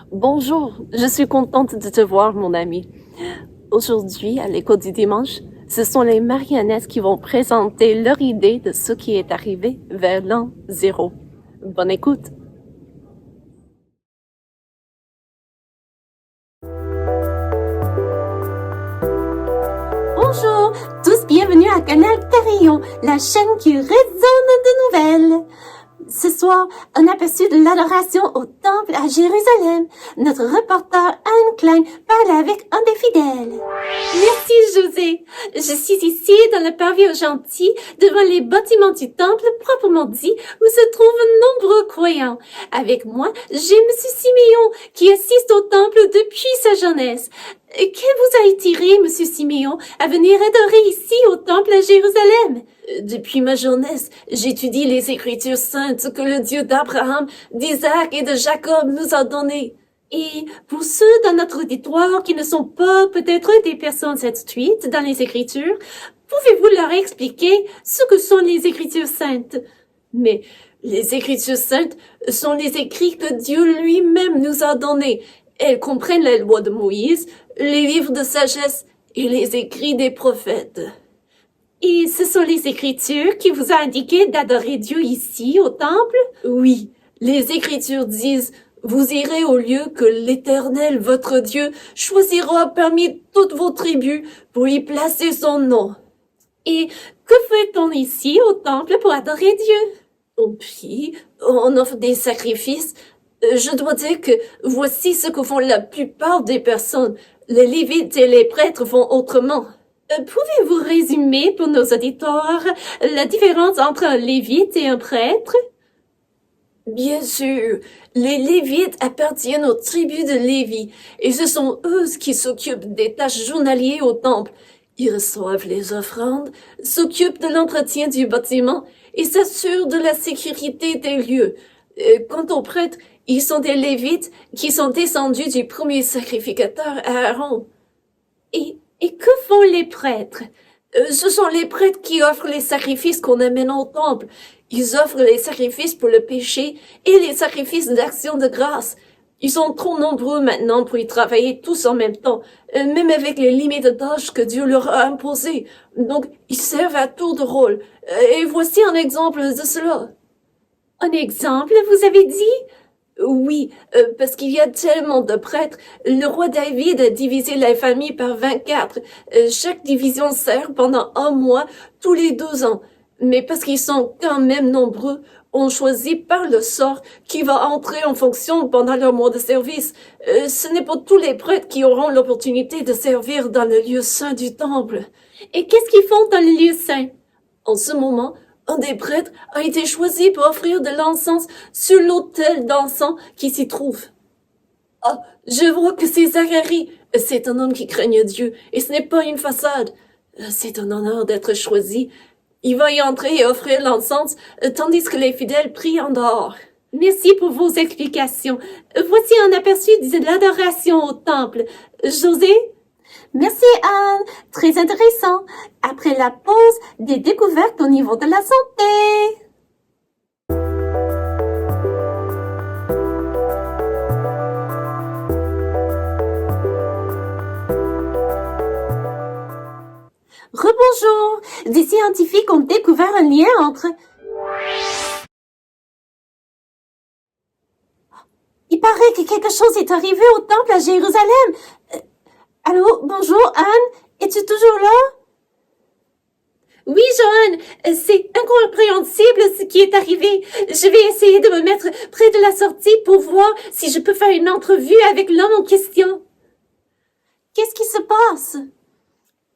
Bonjour, je suis contente de te voir, mon ami. Aujourd'hui, à l'école du dimanche, ce sont les marionnettes qui vont présenter leur idée de ce qui est arrivé vers l'an 0. Bonne écoute. Bonjour, tous bienvenus à Canal Carillon, la chaîne qui résonne de nouvelles. Ce soir, un aperçu de l'adoration au temple à Jérusalem. Notre reporter Anne Klein parle avec un des fidèles. Merci José. Je suis ici dans le pavillon gentil, devant les bâtiments du temple proprement dit, où se trouvent nombreux croyants. Avec moi, j'ai Monsieur Siméon, qui assiste au temple depuis sa jeunesse. Que vous a attiré, Monsieur Siméon, à venir adorer ici au temple à Jérusalem? Depuis ma jeunesse, j'étudie les Écritures saintes que le Dieu d'Abraham, d'Isaac et de Jacob nous a données. Et pour ceux dans notre auditoire qui ne sont pas peut-être des personnes instruites dans les Écritures, pouvez-vous leur expliquer ce que sont les Écritures saintes? Mais les Écritures saintes sont les écrits que Dieu lui-même nous a donnés. Elles comprennent la loi de Moïse, les livres de sagesse et les écrits des prophètes. Et ce sont les Écritures qui vous ont indiqué d'adorer Dieu ici, au temple? Oui, les Écritures disent « Vous irez au lieu que l'Éternel, votre Dieu, choisira parmi toutes vos tribus pour y placer son nom. » Et que fait-on ici, au temple, pour adorer Dieu? On prie, on offre des sacrifices. Je dois dire que voici ce que font la plupart des personnes. Les Lévites et les prêtres font autrement. Pouvez-vous résumer pour nos auditeurs la différence entre un lévite et un prêtre? Bien sûr, les Lévites appartiennent aux tribus de Lévi, et ce sont eux qui s'occupent des tâches journalières au temple. Ils reçoivent les offrandes, s'occupent de l'entretien du bâtiment et s'assurent de la sécurité des lieux. Quant aux prêtres, ils sont des Lévites qui sont descendus du premier sacrificateur Aaron. Et que font les prêtres? Ce sont les prêtres qui offrent les sacrifices qu'on amène au temple. Ils offrent les sacrifices pour le péché et les sacrifices d'action de grâce. Ils sont trop nombreux maintenant pour y travailler tous en même temps, même avec les limites de tâches que Dieu leur a imposées. Donc, ils servent à tour de rôle. Et voici un exemple de cela. Un exemple, vous avez dit? Oui, parce qu'il y a tellement de prêtres. Le roi David a divisé la famille par 24. Chaque division sert pendant 1 mois, tous les 2 ans. Mais parce qu'ils sont quand même nombreux, on choisit par le sort qui va entrer en fonction pendant leur mois de service. Ce n'est pas tous les prêtres qui auront l'opportunité de servir dans le lieu saint du temple. Et qu'est-ce qu'ils font dans le lieu saint? En ce moment, un des prêtres a été choisi pour offrir de l'encens sur l'autel d'encens qui s'y trouve. Ah, je vois que c'est Zacharie. C'est un homme qui craigne Dieu, et ce n'est pas une façade. C'est un honneur d'être choisi. Il va y entrer et offrir l'encens, tandis que les fidèles prient en dehors. Merci pour vos explications. Voici un aperçu de l'adoration au temple. José? Merci Anne, très intéressant. Après la pause, des découvertes au niveau de la santé. Rebonjour, des scientifiques ont découvert un lien entre... Il paraît que quelque chose est arrivé au temple à Jérusalem. Allô, bonjour Anne, es-tu toujours là? Oui, Joanne, c'est incompréhensible ce qui est arrivé. Je vais essayer de me mettre près de la sortie pour voir si je peux faire une entrevue avec l'homme en question. Qu'est-ce qui se passe?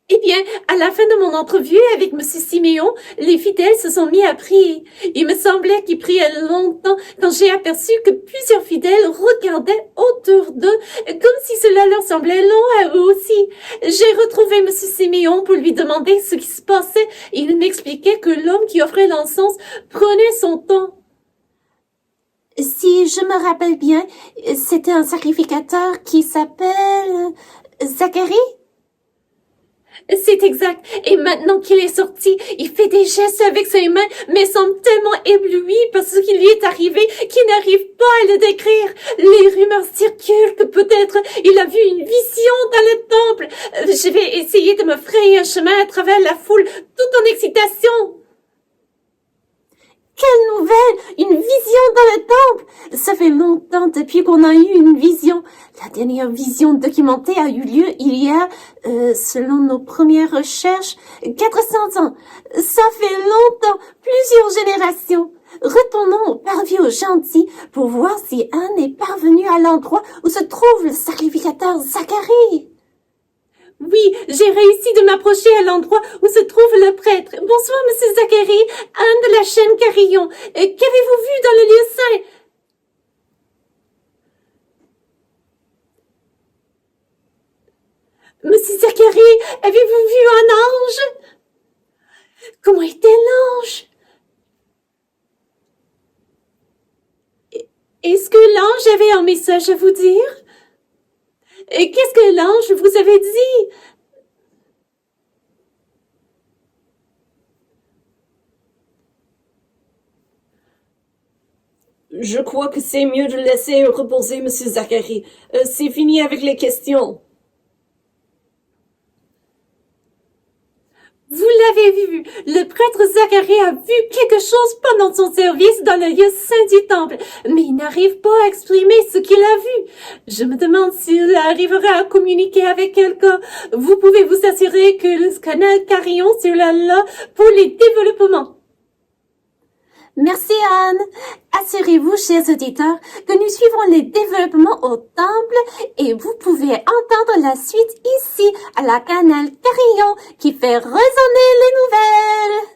Eh bien, à la fin de mon entrevue avec M. Siméon, les fidèles se sont mis à prier. Il me semblait qu'ils priaient longtemps quand j'ai aperçu que plusieurs fidèles regardaient autour d'eux, comme si cela leur semblait long à eux aussi. J'ai retrouvé M. Siméon pour lui demander ce qui se passait. Il m'expliquait que l'homme qui offrait l'encens prenait son temps. Si je me rappelle bien, c'était un sacrificateur qui s'appelle Zacharie? C'est exact. Et maintenant qu'il est sorti, il fait des gestes avec ses mains, mais semble tellement ébloui par ce qui lui est arrivé qu'il n'arrive pas à le décrire. Les rumeurs circulent que peut-être il a vu une vision dans le temple. Je vais essayer de me frayer un chemin à travers la foule, tout en excitation. Quelle nouvelle! Une vision dans le temple! Ça fait longtemps depuis qu'on a eu une vision. La dernière vision documentée a eu lieu il y a, selon nos premières recherches, 400 ans. Ça fait longtemps, plusieurs générations. Retournons au parvis aux gentils pour voir si Anne est parvenue à l'endroit où se trouve le sacrificateur Zacharie. Oui, j'ai réussi de m'approcher à l'endroit où se trouve le prêtre. Bonsoir, Monsieur Zacharie, Anne de la chaîne Carillon. Qu'avez-vous vu dans le lieu saint? Monsieur Zacharie, avez-vous vu un ange? Comment était l'ange? Est-ce que l'ange avait un message à vous dire? Qu'est-ce que l'ange vous avait dit? Je crois que c'est mieux de laisser reposer Monsieur Zacharie. C'est fini avec les questions. Vous l'avez vu, le prêtre Zacharie a vu quelque chose pendant son service dans le lieu saint du temple, mais il n'arrive pas à exprimer ce qu'il a vu. Je me demande s'il arrivera à communiquer avec quelqu'un. Vous pouvez vous assurer que le canal Carillon sera là pour les développements. Merci Anne. Assurez-vous, chers auditeurs, que nous suivons les développements au temple et vous pouvez entendre la suite ici à la canal Carillon qui fait résonner les nouvelles.